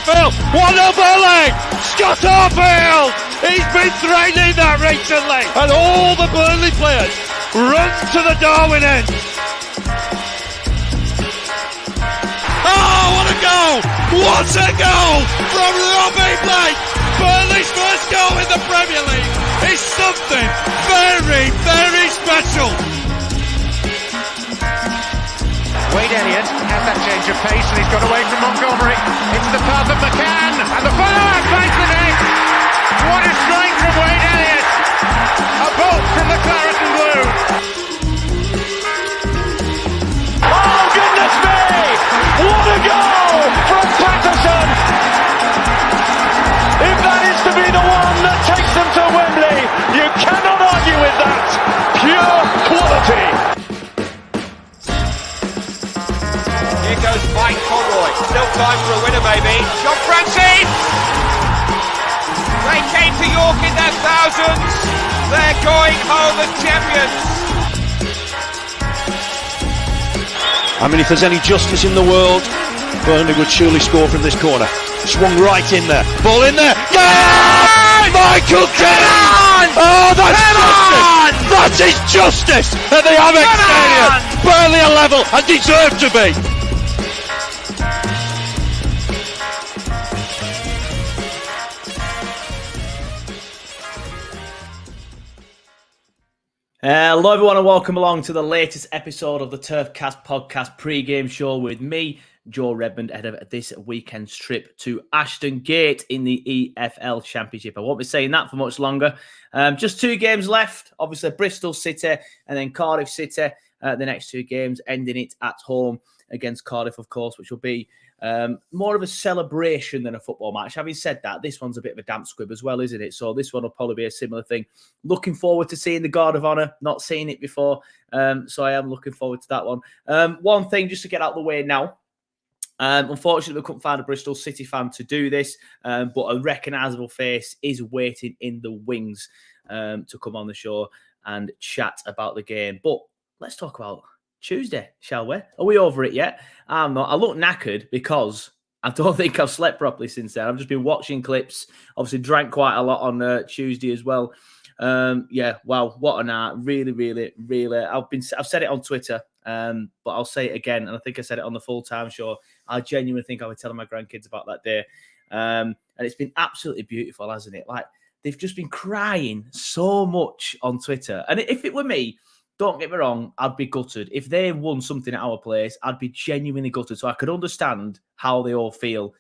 Arfield, what a bully! Scott Arfield! He's been threatening that recently, and all the Burnley players run to the Darwin end. Oh, what a goal! What a goal from Robbie Blake! Burnley's first goal in the Premier League is something very, very special. Wade Elliott has that change of pace and he's got away from Montgomery into the path of McCann and the follow-up finds the net. What a strike from Wade Elliott! A bolt from the Claret and Blue. Oh goodness me! What a goal from Patterson! If that is to be the one that takes them to Wembley, you cannot argue with that. Pure quality. Here goes Mike Conroy. Still time for a winner, maybe. John Francis! They came to York in their thousands. They're going home as champions. I mean, if there's any justice in the world, Burnley would surely score from this corner. Swung right in there. Ball in there. Yeah! Michael Kennan! Oh, that's justice! That is justice at the Amex Stadium. Burnley are level and deserve to be. Hello everyone and welcome along to the latest episode of the Turfcast podcast pre-game show with me, Joe Redmond, ahead of this weekend's trip to Ashton Gate in the EFL Championship. I won't be saying that for much longer. Just 2 games left, obviously Bristol City and then Cardiff City, the next 2 games, ending it at home against Cardiff, of course, which will be more of a celebration than a football match. Having said that, this one's a bit of a damp squib as well, isn't it? So this one will probably be a similar thing. Looking forward to seeing the Guard of Honour, not seen it before, so I am looking forward to that one. One thing just to get out of the way now. Unfortunately, we couldn't find a Bristol City fan to do this, but a recognisable face is waiting in the wings to come on the show and chat about the game. But let's talk about Tuesday, shall we? Are we over it yet? I'm not. I look knackered because I don't think I've slept properly since then. I've just been watching clips. Obviously, drank quite a lot on Tuesday as well. Yeah, wow, what a night! Really, really, really. I've said it on Twitter, but I'll say it again, and I think I said it on the full-time show. I genuinely think I was telling my grandkids about that day, and it's been absolutely beautiful, hasn't it? Like they've just been crying so much on Twitter, and if it were me. Don't get me wrong, I'd be gutted. If they won something at our place, I'd be genuinely gutted. So I could understand how they all feel.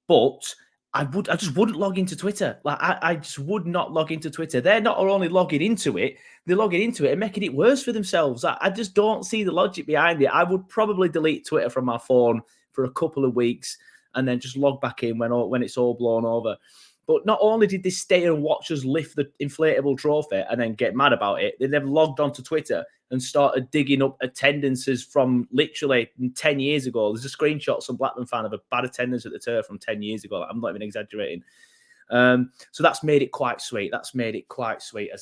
But I just wouldn't log into Twitter. Like I just would not log into Twitter. They're not only logging into it, they're logging into it and making it worse for themselves. I just don't see the logic behind it. I would probably delete Twitter from my phone for a couple of weeks and then just log back in when it's all blown over. But not only did they stay and watch us lift the inflatable trophy and then get mad about it, they then logged onto Twitter and started digging up attendances from literally 10 years ago. There's a screenshot of some Blackburn fan of a bad attendance at the Turf from 10 years ago. I'm not even exaggerating. So that's made it quite sweet. As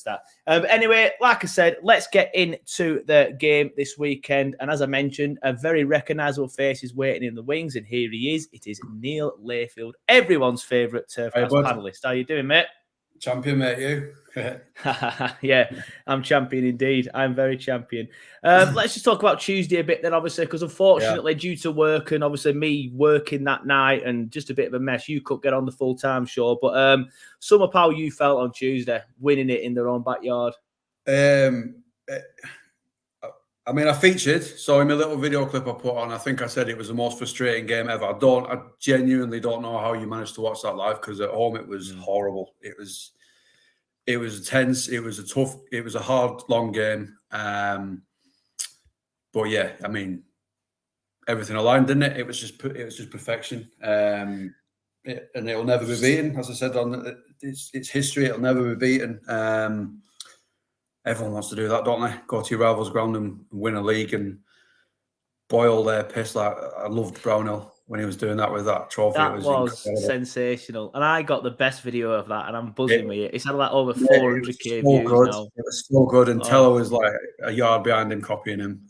that. Anyway, like I said, let's get into the game this weekend. And as I mentioned, a very recognisable face is waiting in the wings. And here he is. It is Neil Layfield, everyone's favourite Turfcast panellist. How you doing, mate? Champion, mate, you? Yeah, I'm champion indeed. I'm very champion. Let's just talk about Tuesday a bit then, obviously, because unfortunately, due to work and obviously me working that night and just a bit of a mess, you couldn't get on the full-time show. But sum up how you felt on Tuesday, winning it in their own backyard. I mean, I featured, so in my little video clip I put on, I think I said it was the most frustrating game ever. I genuinely don't know how you managed to watch that live because at home it was horrible. It was tense. It was a hard, long game. But yeah, I mean, everything aligned, didn't it? It was just perfection. And it'll never be beaten. As I said, it's history. It'll never be beaten. Everyone wants to do that, don't they? Go to your rival's ground and win a league and boil their piss. Like I loved Brownhill. when he was doing that with that trophy. That It was incredible. sensational. And I got the best video of that, and I'm buzzing with it. It's had like over Yeah, 400k so views good. now. It was so good. And Oh. Teller was like a yard behind him, copying him.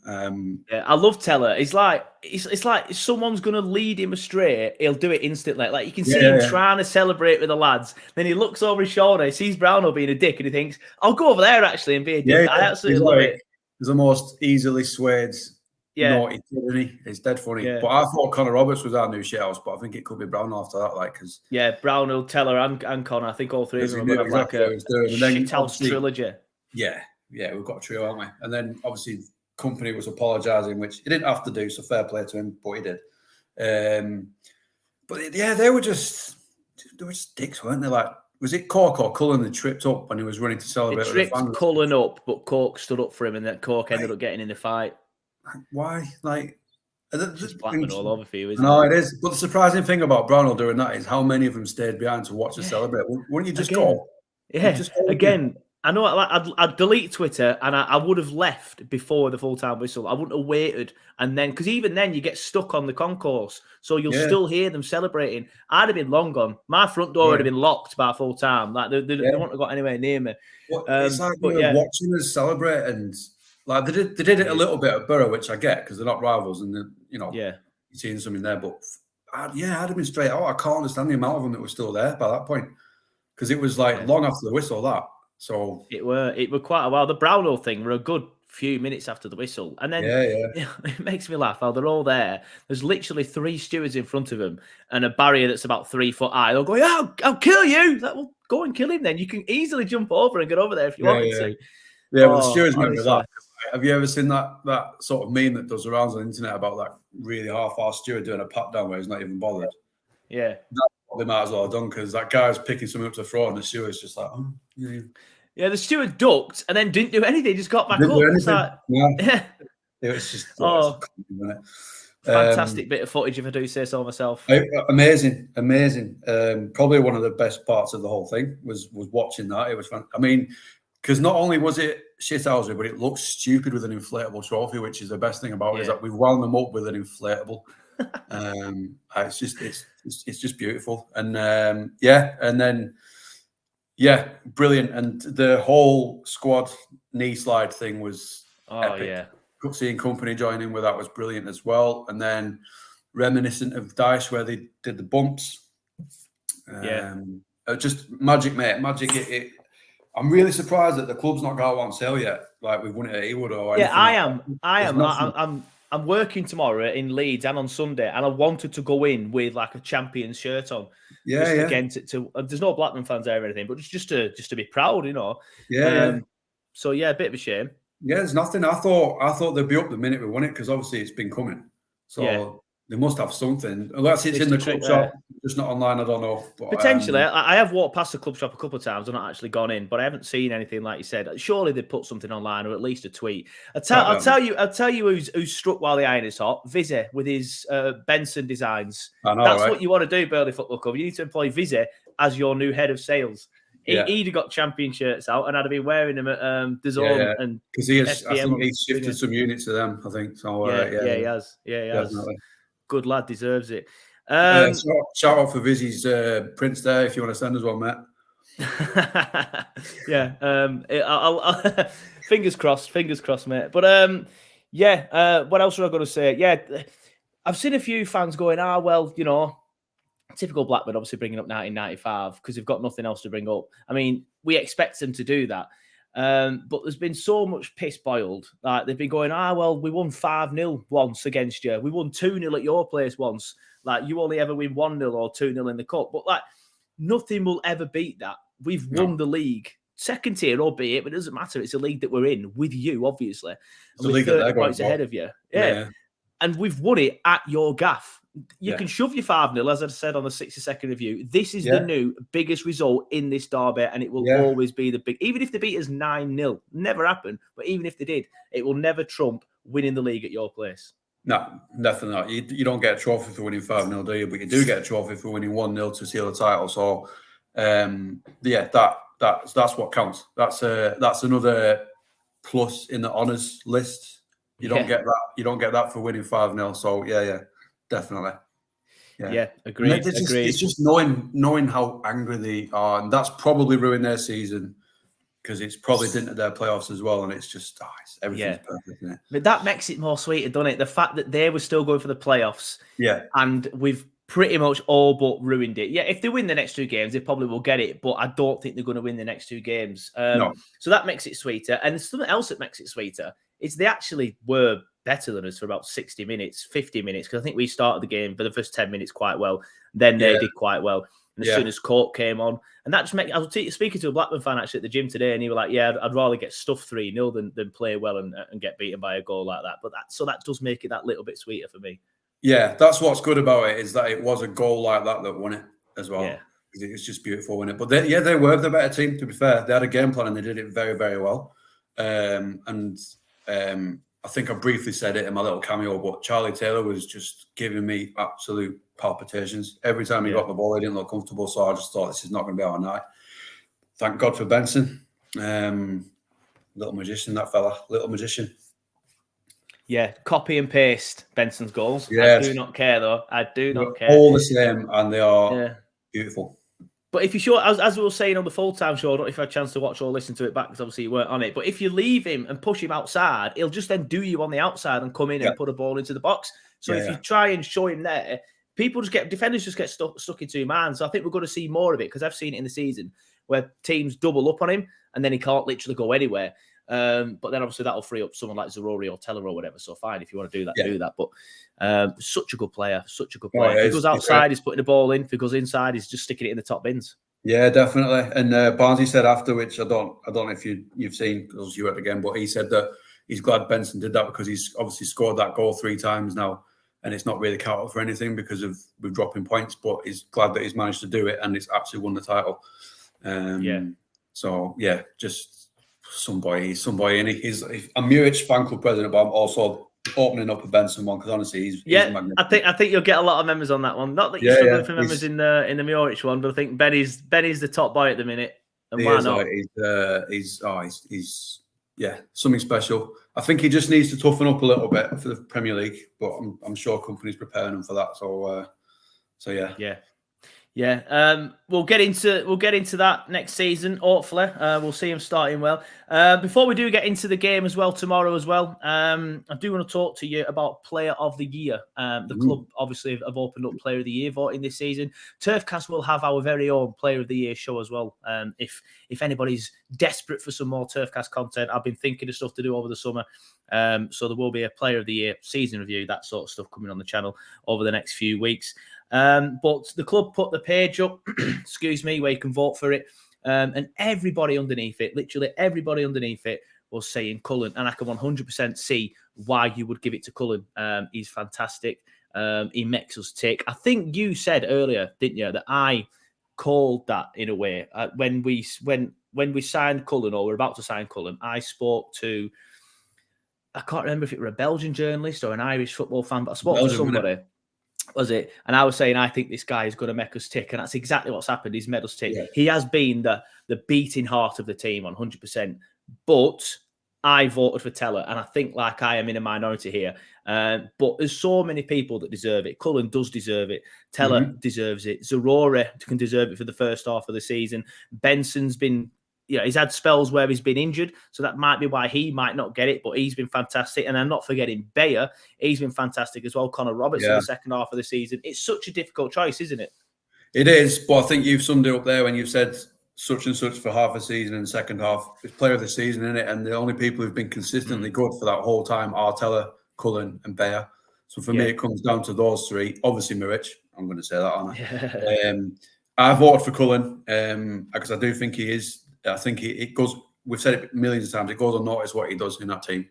Yeah, I love Teller. It's like if someone's gonna lead him astray, he'll do it instantly. Like you can see him trying to celebrate with the lads. Then he looks over his shoulder, he sees Brownell being a dick, and he thinks, "I'll go over there actually and be a dick." I absolutely love it. He's the most easily swayed. Yeah, naughty kid, isn't he? It's dead funny. Yeah. But I thought Connor Roberts was our new shithouse, but I think it could be Brownell after that, like because Brownell, Teller, and Connor. I think all three of them are going to have like a shithouse trilogy. Yeah, we've got a trio, haven't we? And then obviously Company was apologising, which he didn't have to do, so fair play to him, but he did. But yeah, they were just dicks, weren't they? Like, was it Cork or Cullen that tripped up when he was running to celebrate? He tripped Cullen up, but Cork stood up for him, and then Cork ended up getting in the fight. Why? Like, just Blackman all over for you, isn't it? It is. But the surprising thing about Brownell doing that is how many of them stayed behind to watch us celebrate. Wouldn't you just go? Yeah, again. I know I'd delete Twitter and I would have left before the full-time whistle. I wouldn't have waited. And then, because even then you get stuck on the concourse. So you'll still hear them celebrating. I'd have been long gone. My front door would have been locked by full-time. Like, they wouldn't have got anywhere near me. Well, it's like watching us celebrate, and like they did it a little bit at Borough, which I get because they're not rivals and you're seeing something there. But I'd have been straight out. I can't understand the amount of them that were still there by that point, because it was like long after the whistle that. So it were quite a while. The Brownell thing were a good few minutes after the whistle, and then it makes me laugh how they're all there. There's literally 3 stewards in front of them and a barrier that's about 3 foot high. They'll go, "Yeah, I'll kill you." Like, well, go and kill him then. You can easily jump over and get over there if you wanted to. Yeah, but the stewards meant me that. Have you ever seen that sort of meme that does the rounds on the internet about that really half-assed steward doing a pat down where he's not even bothered? Yeah. That's what they might as well have done, because that guy's picking something up to throw and the steward's just like, oh, yeah. Yeah, the steward ducked and then didn't do anything. Just got back up. It's like, it was just fantastic bit of footage, if I do say so myself. Amazing. Probably one of the best parts of the whole thing was watching that. It was fun. I mean, because not only was it shithousery, but it looked stupid with an inflatable trophy, which is the best thing about it, is that we've wound them up with an inflatable. It's just beautiful, and brilliant. And the whole squad knee slide thing was epic. Seeing Company join in with that was brilliant as well. And then reminiscent of Dice, where they did the bumps. Just magic, mate. Magic. I'm really surprised that the club's not got on sale yet. Like we've won it at Ewood or anything. I am. I'm working tomorrow in Leeds and on Sunday, and I wanted to go in with like a champion shirt on. Again, there's no Blackman fans there or anything, but just to be proud, So a bit of a shame. Yeah, there's nothing. I thought they'd be up the minute we won it, because obviously it's been coming. So they must have something. Unless it's in the club shop, just not online. I don't know. But, potentially, I have walked past the club shop a couple of times and not actually gone in, but I haven't seen anything like you said. Surely they'd put something online, or at least a tweet. I'll tell you who's struck while the iron is hot. Vizzy with his Benson designs. That's what you want to do, Burnley Football Club. You need to employ Vizzy as your new head of sales. He'd have got champion shirts out, and I'd have been wearing them at DAZN and because I think he's shifted some units to them. I think so. He has. Yeah, he has. Good lad, deserves it. Shout out for Vizzy's prints there if you want to send us one, Matt. I'll fingers crossed, mate. But what else was I going to say? Yeah, I've seen a few fans going, typical Blackburn, obviously bringing up 1995 because they've got nothing else to bring up. I mean, we expect them to do that. But there's been so much piss boiled. Like they've been going, we won 5-0 once against you. We won 2-0 at your place once. Like you only ever win 1-0 or 2-0 in the cup. But like nothing will ever beat that. We've won the league. Second tier, albeit, but it doesn't matter. It's a league that we're in with you, obviously. And we're 30 points ahead of you. Yeah. And we've won it at your gaff. You can shove your 5-0, as I said on the 60-second review. This is the new biggest result in this derby, and it will always be the big. Even if they beat us 9-0, never happened. But even if they did, it will never trump winning the league at your place. No, definitely not. You don't get a trophy for winning 5-0, do you? But you do get a trophy for winning 1-0 to seal the title. So, that's what counts. That's another plus in the honours list. You don't get that. You don't get that for winning 5-0. So, definitely. Yeah, agreed. It's just knowing how angry they are, and that's probably ruined their season because it's probably dented their playoffs as well. And it's just everything's perfect, isn't it? But that makes it more sweeter, doesn't it? The fact that they were still going for the playoffs, and we've pretty much all but ruined it. Yeah, if they win the next 2 games, they probably will get it, but I don't think they're going to win the next 2 games. No. So that makes it sweeter. And there's something else that makes it sweeter is they actually were better than us for about 60 minutes, 50 minutes, because I think we started the game for the first 10 minutes quite well. Then they did quite well. And as soon as Court came on, and that just I was speaking to a Blackburn fan actually at the gym today, and he was like, "Yeah, I'd rather get stuffed 3-0 than play well and get beaten by a goal like that." But that does make it that little bit sweeter for me. Yeah, that's what's good about it is that it was a goal like that won it as well. Yeah. It's just beautiful, wasn't it? But they were the better team, to be fair. They had a game plan and they did it very, very well. I think I briefly said it in my little cameo, but Charlie Taylor was just giving me absolute palpitations. Every time he got the ball, he didn't look comfortable, so I just thought this is not going to be our night. Thank God for Benson. Little magician, that fella. Little magician. Yeah, copy and paste Benson's goals. Yes. I do not care, though. I do not care. All the same, and they are beautiful. But if you show, as we were saying on the full-time show, I don't know if you had a chance to watch or listen to it back because obviously you weren't on it. But if you leave him and push him outside, he'll just then do you on the outside and come in and put a ball into the box. So if you try and show him there, defenders just get stuck in 2 man. So I think we're going to see more of it because I've seen it in the season where teams double up on him and then he can't literally go anywhere. But then obviously that'll free up someone like Rivalry or Teller or whatever. So fine, if you want to do that, do that. But such a good player, such a good player. If he goes outside, he's putting the ball in. If he goes inside, he's just sticking it in the top bins. Yeah, definitely. And Barnsley said after, which I don't know if you've seen because you were at the game, but he said that he's glad Benson did that because he's obviously scored that goal 3 times now, and it's not really counted for anything because we're dropping points. But he's glad that he's managed to do it, and it's actually won the title. So just. Some boy, and I'm Muric fan club president, but I'm also opening up a Benson one because honestly, he's magnificent. I think you'll get a lot of members on that one. Not that you're struggling for members in the Muric one, but I think Benny's the top boy at the minute. And why not? He's something special. I think he just needs to toughen up a little bit for the Premier League, but I'm sure company's preparing him for that. We'll get into that next season. Hopefully, we'll see him starting well. Before we do get into the game as well tomorrow as well, I do want to talk to you about Player of the Year. The club obviously have opened up Player of the Year voting this season. Turfcast will have our very own Player of the Year show as well. If anybody's desperate for some more Turfcast content, I've been thinking of stuff to do over the summer. So there will be a Player of the Year season review, that sort of stuff coming on the channel over the next few weeks. But the club put the page up, where you can vote for it. And everybody underneath it, literally everybody underneath it was saying Cullen. And I can 100% see why you would give it to Cullen. He's fantastic. He makes us tick. I think you said earlier, didn't you, that I called that in a way. When we signed Cullen or we're about to sign Cullen, I spoke to, I can't remember if it were a Belgian journalist or an Irish football fan, but I spoke to somebody. Was it? And I was saying, I think this guy is going to make us tick. And that's exactly what's happened. He's made us tick. Yeah. He has been the beating heart of the team 100%. But I voted for Teller. And I think like I am in a minority here. But there's so many people that deserve it. Cullen does deserve it. Teller deserves it. Zarora can deserve it for the first half of the season. Benson's been... he's had spells where he's been injured, so that might be why he might not get it, but he's been fantastic. And I'm not forgetting Bayer. He's been fantastic as well. Connor Roberts in the second half of the season. It's such a difficult choice, isn't it? It is, but I think you've summed it up there when you've said such and such for half a season and second half. It's player of the season, isn't it? And the only people who've been consistently good for that whole time are Teller, Cullen and Bayer. So for me, it comes down to those 3. Obviously, Muric. I'm going to say that, aren't I? I voted for Cullen because I do think he is. I think it goes. We've said it millions of times. It goes unnoticed what he does in that team,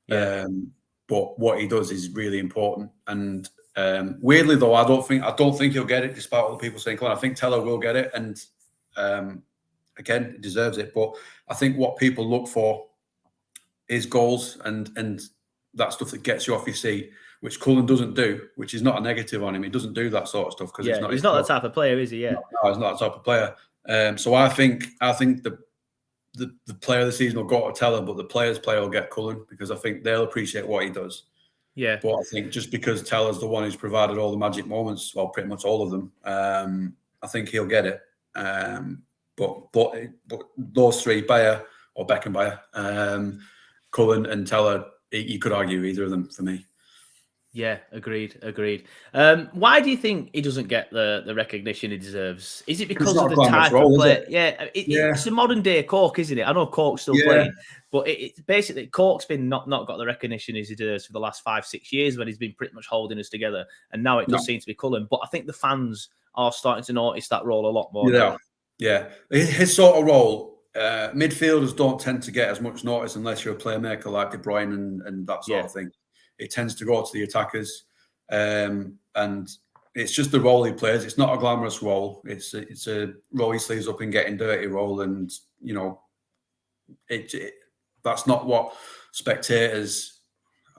but what he does is really important. And weirdly, though, I don't think he'll get it, despite other people saying, "I think Teller will get it," and again, he deserves it. But I think what people look for is goals and that stuff that gets you off your seat, which Cullen doesn't do. Which is not a negative on him. He doesn't do that sort of stuff because he's not that type of player, is he? Yeah, no, he's not that type of player. So I think the player of the season will go to Teller, but the player's player will get Cullen because I think they'll appreciate what he does. Yeah. But I think just because Teller's the one who's provided all the magic moments, well, pretty much all of them, I think he'll get it. But those three, Bayer or Beckenbauer, Cullen and Teller, you could argue either of them for me. Yeah, agreed. Why do you think he doesn't get the recognition he deserves? Is it because of the type of play? Yeah, it's a modern day Cork, isn't it? I know Cork's still playing, but it's basically Cork's been not got the recognition as he deserves for the last 5-6 years when he's been pretty much holding us together, and now it does seem to be Cullen. But I think the fans are starting to notice that role a lot more. Yeah. His sort of role, midfielders don't tend to get as much notice unless you're a playmaker like De Bruyne and that sort of thing. It tends to go to the attackers, and it's just the role he plays. It's not a glamorous role. It's a roll your sleeves up and getting dirty role, and that's not what spectators.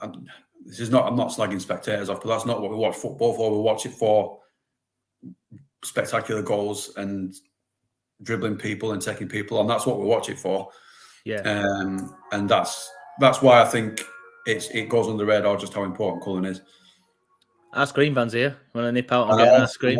I'm not slagging spectators off, but that's not what we watch football for. We watch it for spectacular goals and dribbling people and taking people on. That's what we watch it for. Yeah, and that's why I think it goes under the radar just how important Cullen is. Our screen fans here. Want to nip out and get our screen?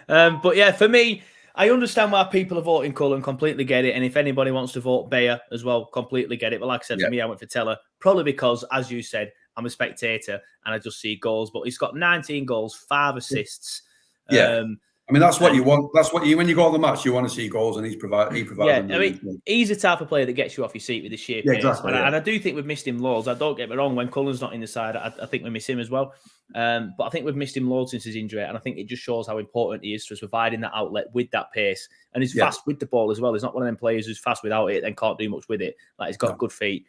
But yeah, for me, I understand why people are voting Cullen, completely get it. And if anybody wants to vote Bayer as well, completely get it. But like I said, for me, I went for Teller, probably because, as you said, I'm a spectator and I just see goals. But he's got 19 goals, 5 assists. Yeah. I mean, that's what you want. That's what when you go on the match, you want to see goals, and he provides. Yeah, I mean, he's the type of player that gets you off your seat with his sheer pace. Exactly, and I do think we've missed him loads. I don't get me wrong, when Cullen's not in the side, I think we miss him as well. But I think we've missed him loads since his injury, and I think it just shows how important he is to us providing that outlet with that pace. And he's fast with the ball as well. He's not one of them players who's fast without it and can't do much with it. Like, he's got good feet.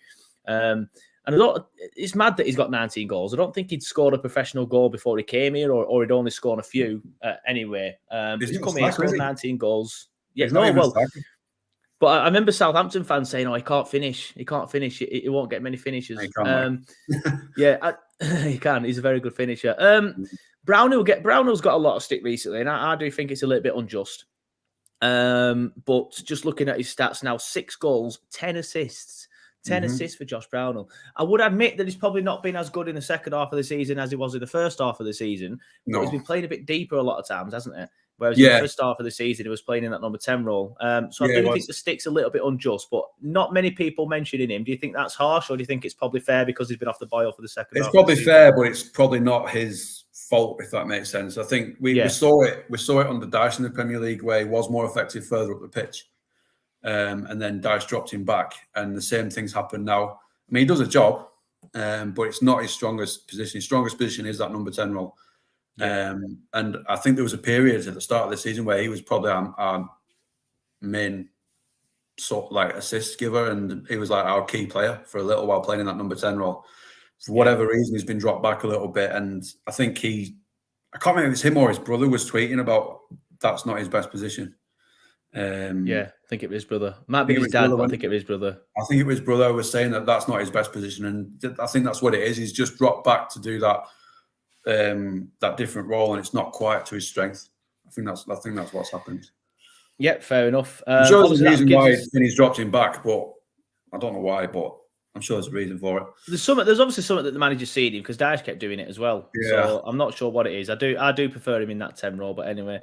And it's mad that he's got 19 goals. I don't think he'd scored a professional goal before he came here, or he'd only scored a few anyway. He's come here, scored 19 goals. Yeah, but I remember Southampton fans saying, "Oh, he can't finish. He can't finish. He won't get many finishes." He can. He's a very good finisher. Brownhill's got a lot of stick recently, and I do think it's a little bit unjust. But just looking at his stats now, 6 goals, 10 assists. 10 assists for Josh Brownhill. I would admit that he's probably not been as good in the second half of the season as he was in the first half of the season. But he's been playing a bit deeper a lot of times, hasn't he? Whereas in the first half of the season, he was playing in that number 10 role. So I do think the stick's a little bit unjust, but not many people mentioning him. Do you think that's harsh, or do you think it's probably fair because he's been off the boil for the second half? It's probably fair, but it's probably not his fault, if that makes sense. I think we saw it. We saw it under Dyche in the Premier League, where he was more effective further up the pitch. And then Dyche dropped him back, and the same things happen now. I mean, he does a job, but it's not his strongest position. His strongest position is that number 10 role. And I think there was a period at the start of the season where he was probably our main sort of like assist giver, and he was like our key player for a little while playing in that number 10 role. For whatever reason, he's been dropped back a little bit, and I think I can't remember if it's him or his brother was tweeting about that's not his best position. I think it was his brother. Might be his dad, but I think it was his brother. I think it was his brother was saying that's not his best position, and I think that's what it is. He's just dropped back to do that different role, and it's not quite to his strength. I think that's what's happened. Yeah, fair enough. I'm sure there's a reason why he's dropped him back, but I don't know why. But I'm sure there's a reason for it. There's obviously something that the manager's seen him, because Dyche kept doing it as well. Yeah. So I'm not sure what it is. I do prefer him in that 10 role, but anyway,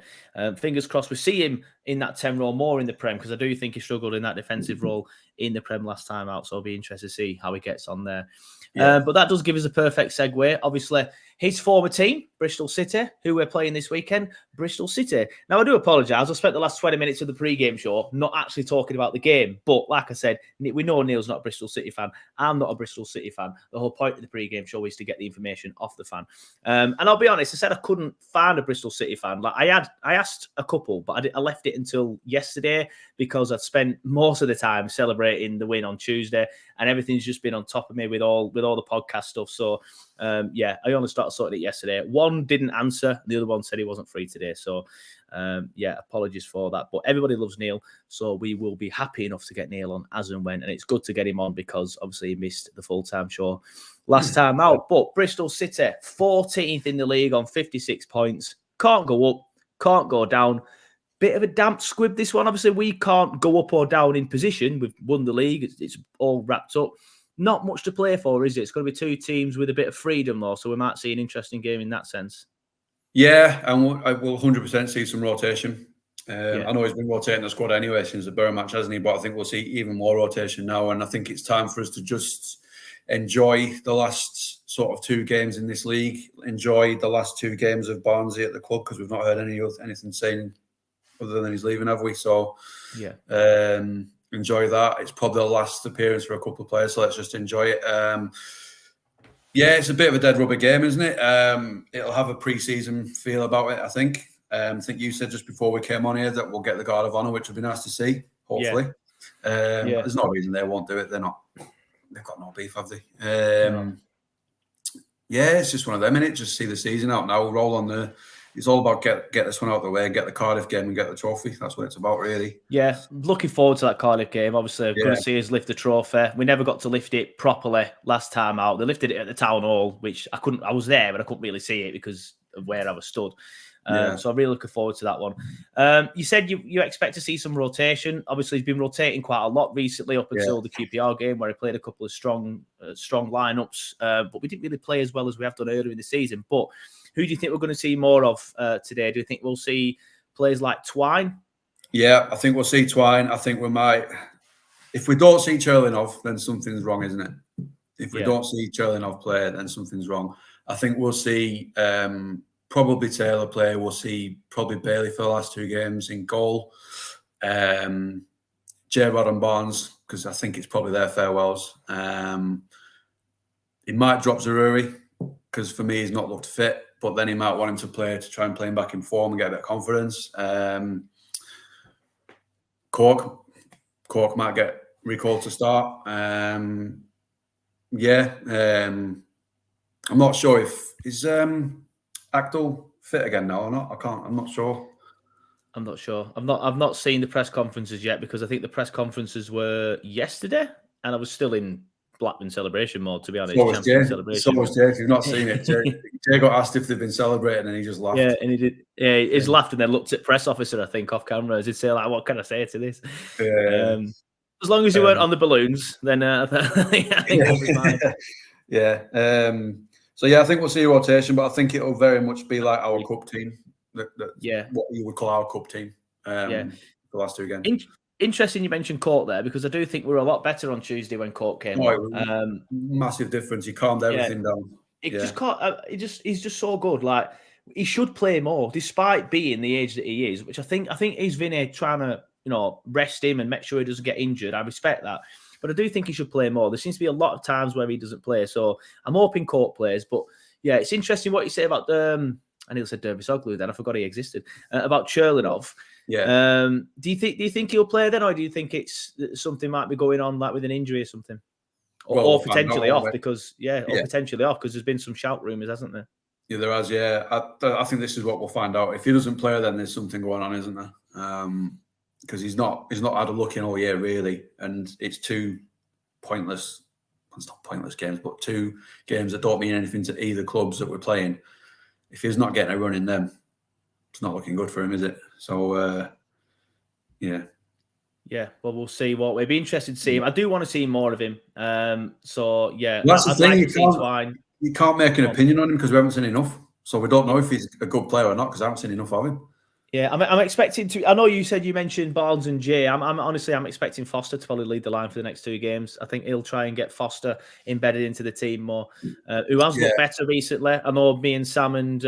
fingers crossed we see him in that 10 role more in the Prem, because I do think he struggled in that defensive role in the Prem last time out. So I'll be interested to see how he gets on there. Yeah. But that does give us a perfect segue. Obviously, his former team, Bristol City, who we're playing this weekend, Bristol City. Now, I do apologise. I spent the last 20 minutes of the pre-game show not actually talking about the game. But like I said, we know Neil's not a Bristol City fan. I'm not a Bristol City fan. The whole point of the pre-game show is to get the information off the fan. And I'll be honest, I said I couldn't find a Bristol City fan. Like I asked a couple, but I left it until yesterday because I'd spent most of the time celebrating the win on Tuesday, and everything's just been on top of me with all the podcast stuff. So I only started sorting it yesterday. One didn't answer, the other one said he wasn't free today. So apologies for that. But everybody loves Neil, so we will be happy enough to get Neil on as and when. And it's good to get him on because obviously he missed the full-time show last time out. But Bristol City, 14th in the league on 56 points. Can't go up, can't go down. Bit of a damp squib, this one. Obviously, we can't go up or down in position. We've won the league. It's all wrapped up. not much to play for, is it? It's going to be two teams with a bit of freedom, though, so we might see an interesting game in that sense. Yeah, and I will 100% see some rotation. I know he's been rotating the squad anyway since the Borough match, hasn't he? But I think we'll see even more rotation now, and I think it's time for us to just enjoy the last sort of 2 games in this league, enjoy the last 2 games of Barnsley at the club, because we've not heard anything saying other than he's leaving, have we? So enjoy that. It's probably the last appearance for a couple of players, so let's just enjoy it. Yeah, it's a bit of a dead rubber game, isn't it? It'll have a pre-season feel about it, I think. I think you said just before we came on here that we'll get the Guard of Honour, which would be nice to see, hopefully. There's no reason they won't do it. They've got no beef, have they? Yeah, it's just one of them, innit? Just see the season out now. Roll on it's all about get this one out of the way, get the Cardiff game and get the trophy. That's what it's about, really. Yeah, looking forward to that Cardiff game. Obviously, I'm going to see us lift the trophy. We never got to lift it properly last time out. They lifted it at the Town Hall, which I was there, but I couldn't really see it because of where I was stood. So I'm really looking forward to that one. You said you expect to see some rotation. Obviously, he's been rotating quite a lot recently up until the QPR game, where he played a couple of strong lineups. But we didn't really play as well as we have done earlier in the season. But who do you think we're going to see more of today? Do you think we'll see players like Twine? Yeah, I think we'll see Twine. I think we might. If we don't see Cherlinov, then something's wrong, isn't it? If we don't see Cherlinov play, then something's wrong. I think we'll see probably Taylor play. We'll see probably Bailey for the last 2 games in goal. J-Rod and Barnes, because I think it's probably their farewells. He might drop Zaruri, because for me he's not looked fit, but then he might want him to play to try and play him back in form and get a bit of confidence. Cork might get recalled to start. I'm not sure if is Actel fit again now or not. I'm not sure. I'm not sure. I've not seen the press conferences yet, because I think the press conferences were yesterday, and I was still in Blackburn celebration mode, to be honest. So was Jay. If you've not seen it, Jay got asked if they've been celebrating, and he just laughed. Yeah, and he did. Yeah, he just laughed and then looked at press officer, I think, off camera. He'd say, like, "What can I say to this?" As long as you weren't on the balloons, then I think we'll be fine. So I think we'll see a rotation, but I think it'll very much be like our cup team. What you would call our cup team. The last 2 games. Interesting you mentioned Cork there, because I do think we were a lot better on Tuesday when Cork came on. Massive difference. He calmed everything down. He's just so good. Like, he should play more, despite being the age that he is, which I think is Vinny trying to rest him and make sure he doesn't get injured. I respect that. But I do think he should play more. There seems to be a lot of times where he doesn't play. So I'm hoping Cork plays. But yeah, it's interesting what you say about I nearly said Derby Soglu then. I forgot he existed. About Cherlinov. Yeah. Do you think he'll play then, or do you think it's something might be going on, like with an injury or something, or potentially off? Because potentially off, because there's been some shout rumours, hasn't there? Yeah, there has. Yeah, I think this is what we'll find out. If he doesn't play, then there's something going on, isn't there? Because he's not had a look in all year really, and it's 2 pointless. It's not pointless games, but 2 games that don't mean anything to either clubs that we're playing. If he's not getting a run in them, it's not looking good for him, is it? So, Yeah, well, we'll see. What we'll be interested to see him. I do want to see more of him. That's the thing. You can't make an opinion on him because we haven't seen enough. So we don't know if he's a good player or not because I haven't seen enough of him. Yeah, I'm expecting to. I know you mentioned Barnes and Jay. I'm expecting Foster to probably lead the line for the next 2 games. I think he'll try and get Foster embedded into the team more. Who has looked better recently? I know me and Sam and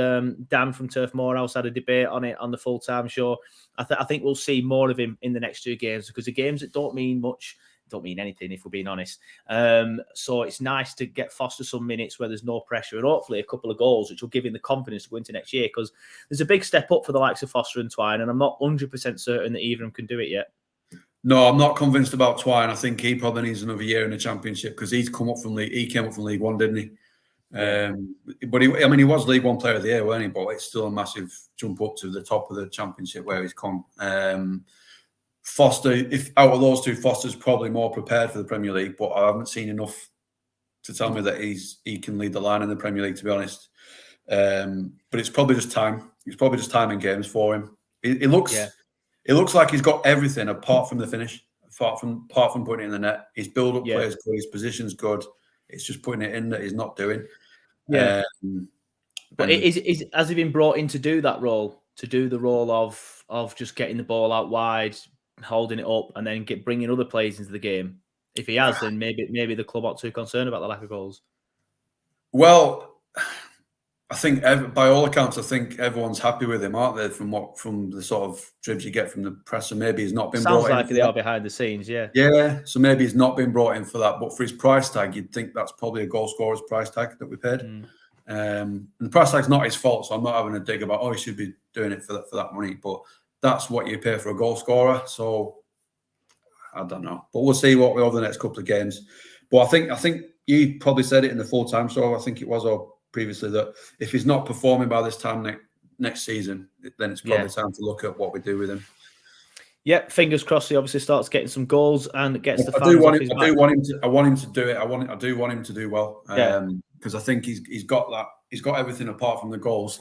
Dan from Turf Moorhouse had a debate on it on the full-time show. I think we'll see more of him in the next 2 games, because the games that don't mean much don't mean anything, if we're being honest. So it's nice to get Foster some minutes where there's no pressure, and hopefully a couple of goals, which will give him the confidence to go into next year, because there's a big step up for the likes of Foster and Twine, and I'm not 100% certain that either of them can do it yet. No, I'm not convinced about Twine. I think he probably needs another year in the Championship, because he came up from League One, didn't he? But he was League One Player of the Year, weren't he? But it's still a massive jump up to the top of the Championship where he's come. Foster, if out of those 2, Foster's probably more prepared for the Premier League, but I haven't seen enough to tell me that he can lead the line in the Premier League, to be honest. But it's probably just time. It's probably just time in games for him. It looks like he's got everything apart from the finish. apart from putting it in the net. His build-up play is good. His position's good. It's just putting it in that he's not doing. Yeah. But has he been brought in to do that role? To do the role of just getting the ball out wide, holding it up, and then bringing other players into the game? If he has, then maybe the club aren't too concerned about the lack of goals. Well, I think by all accounts, I think everyone's happy with him, aren't they? From the sort of dribs you get from the press, so maybe he's not been brought in. Sounds like they are behind the scenes, yeah. Yeah, so maybe he's not been brought in for that, but for his price tag, you'd think that's probably a goal scorer's price tag that we paid. And the price tag's not his fault, so I'm not having a dig about he should be doing it for that money, but that's what you pay for a goal scorer. So I don't know, but we'll see what we over the next couple of games. But I think you probably said it in the full-time show. I think it was previously that if he's not performing by this time next season, then it's probably time to look at what we do with him. Yeah, fingers crossed. He obviously starts getting some goals and gets the fans. I do want him to do it. I do want him to do well. Because I think he's got that. He's got everything apart from the goals.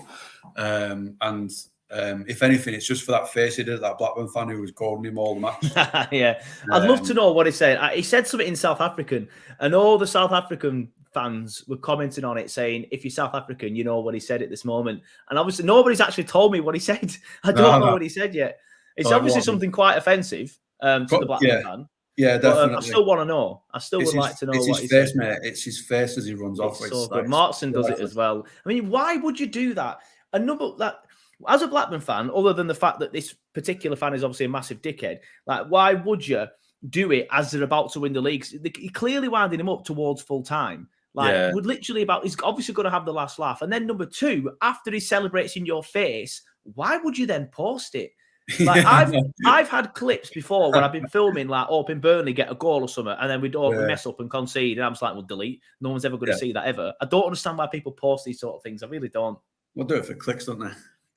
If anything, it's just for that face he did, that Blackburn fan who was calling him all the match. Yeah, I'd love to know what he said. He said something in South African, and all the South African fans were commenting on it, saying, "If you're South African, you know what he said at this moment." And obviously, nobody's actually told me what he said. I don't know what he said yet. It's obviously something quite offensive to the Blackburn fan. Yeah, definitely. I still want to know. I still would like to know what he said. Mate. It's his face as he runs off. So good. Markson does it as well. I mean, why would you do that? As a Blackburn fan, other than the fact that this particular fan is obviously a massive dickhead, like, why would you do it as they're about to win the league? You're clearly winding him up towards full time. Would literally he's obviously going to have the last laugh. And then number two, after he celebrates in your face, why would you then post it? Like, I've had clips before when I've been filming, like, up in Burnley, get a goal or something, and then we mess up and concede, and I'm just like, well, delete. No one's ever going to see that ever. I don't understand why people post these sort of things. I really don't. We'll do it for clicks, don't they?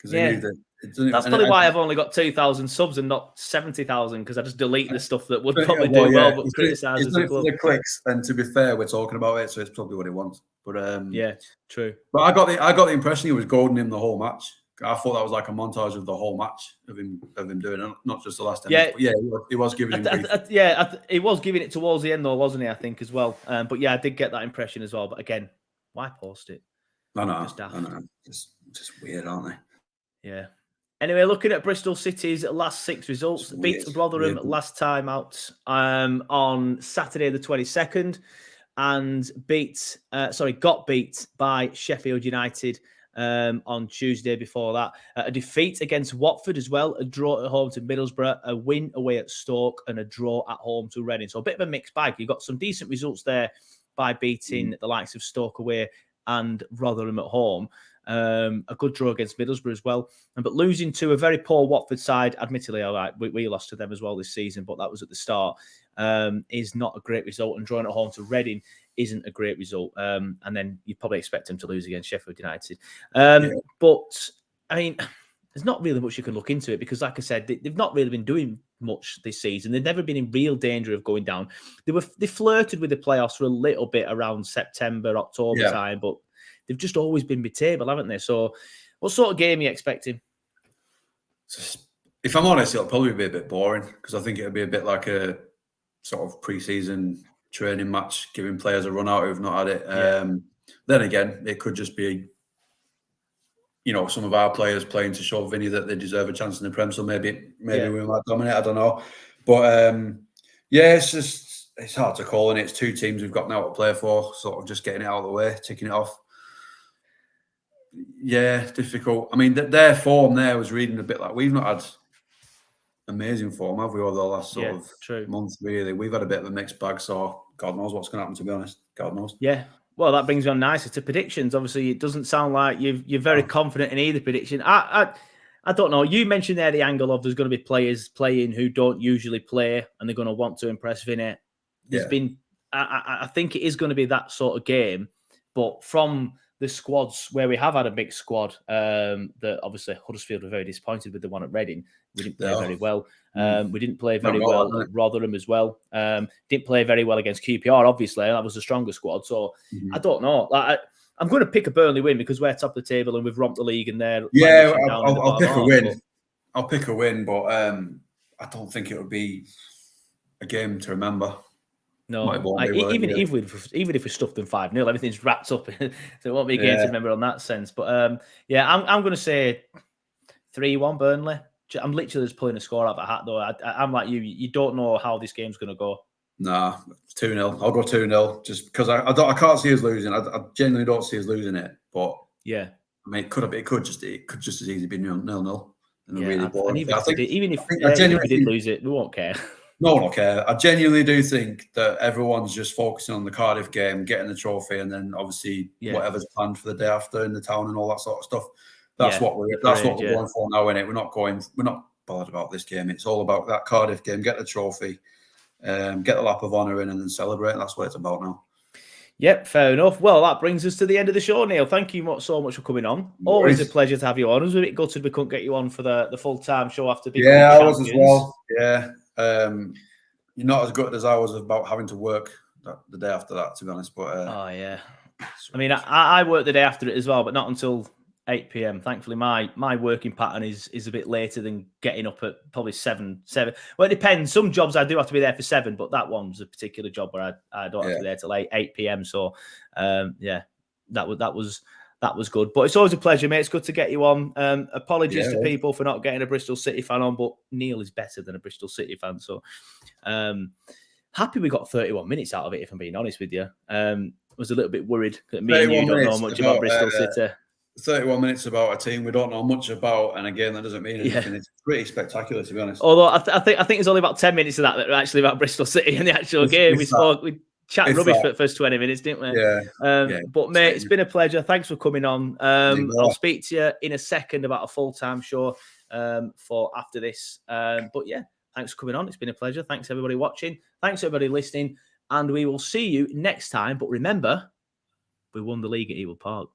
That's probably why I've only got 2,000 subs and not 70,000, because I just delete the stuff that would probably do well, but criticise as a club. The clicks, and to be fair, we're talking about it, so it's probably what he wants. But yeah, true. But I got the impression he was goading him the whole match. I thought that was like a montage of the whole match of him doing it, not just the last 10 minutes. But yeah, he was giving him grief. He was giving it towards the end, though, wasn't he? I think as well. But yeah, I did get that impression as well. But again, why post it? I know. Just weird, aren't they? Yeah. Anyway, looking at Bristol City's last 6 results, beat Rotherham last time out on Saturday the 22nd, and got beat by Sheffield United on Tuesday before that. A defeat against Watford as well, a draw at home to Middlesbrough, a win away at Stoke, and a draw at home to Reading. So a bit of a mixed bag. You got some decent results there by beating the likes of Stoke away and Rotherham at home. A good draw against Middlesbrough as well. But losing to a very poor Watford side, admittedly, all right, we lost to them as well this season, but that was at the start, is not a great result. And drawing at home to Reading isn't a great result. And then you'd probably expect them to lose against Sheffield United. But, I mean, there's not really much you can look into it, because, like I said, they've not really been doing much this season. They've never been in real danger of going down. They flirted with the playoffs for a little bit around September, October time, but they've just always been mid-table, haven't they? So what sort of game are you expecting? If I'm honest, it'll probably be a bit boring, because I think it'll be a bit like a sort of pre-season training match, giving players a run out who've not had it. Then again, it could just be, some of our players playing to show Vinny that they deserve a chance in the Prem, so maybe we might dominate, I don't know. But it's hard to call, and it's two teams we've got now to play for, sort of just getting it out of the way, ticking it off. Yeah, difficult. I mean, their form there was reading a bit like we've not had amazing form, have we, over the last sort of month, really? We've had a bit of a mixed bag, so God knows what's going to happen, to be honest. God knows. Yeah. Well, that brings me on nicely to predictions. Obviously, it doesn't sound like you're very confident in either prediction. I don't know. You mentioned there the angle of there's going to be players playing who don't usually play, and they're going to want to impress Vinny. I think it is going to be that sort of game, but from the squads where we have had a mixed squad, that obviously Huddersfield were very disappointed with the one at Reading. We didn't play very well. We didn't play very well at Rotherham as well. Didn't play very well against QPR, obviously. That was the stronger squad. So I don't know. I'm going to pick a Burnley win, because we're top of the table and we've romped the league and they're... Yeah, I'll pick a win. I'll pick a win, but I don't think it would be a game to remember. No, even if we stuffed them 5-0, everything's wrapped up, so it won't be a game to remember on that sense. But yeah, I'm going to say 3-1 Burnley. I'm literally just pulling a score out of a hat, though. I'm like you. You don't know how this game's going to go. Nah, 2-0. I'll go 2-0 just because I can't see us losing. I genuinely don't see us losing it. But yeah, I mean, it could just as easily be 0-0. Yeah, and even if we did lose it, we won't care. No one will care. I genuinely do think that everyone's just focusing on the Cardiff game, getting the trophy, and then obviously whatever's planned for the day after in the town and all that sort of stuff. That's what we're going for now, innit? We're not bothered about this game. It's all about that Cardiff game. Get the trophy, get the lap of honour in, and then celebrate. That's what it's about now. Yep, fair enough. Well, that brings us to the end of the show, Neil. Thank you so much for coming on. Always a pleasure to have you on. I was a bit gutted we couldn't get you on for the full-time show after becoming champions. I was as well. Yeah. You're not as good as I was about having to work the day after that, to be honest. But oh yeah, I mean, I worked the day after it as well, but not until 8 p.m. Thankfully, my working pattern is a bit later than getting up at probably 7. Well, it depends. Some jobs I do have to be there for 7, but that one's a particular job where I don't have to be there till 8 p.m. So yeah, that was good. But it's always a pleasure, mate. It's good to get you on. Apologies to people for not getting a Bristol City fan on, but Neil is better than a Bristol City fan. So happy we got 31 minutes out of it, if I'm being honest with you. Was a little bit worried that me and you don't know much about Bristol City. 31 minutes about a team we don't know much about, and again, that doesn't mean anything. It's pretty spectacular, to be honest. Although I think it's only about 10 minutes of that are actually about Bristol City and the actual game. We chat rubbish for the first 20 minets, didn't we? Yeah. But mate, it's been a pleasure. Thanks for coming on. I'll speak to you in a second about a full-time show for after this. But yeah, thanks for coming on. It's been a pleasure. Thanks everybody watching. Thanks everybody listening, and we will see you next time. But remember, we won the league at Ewood Park.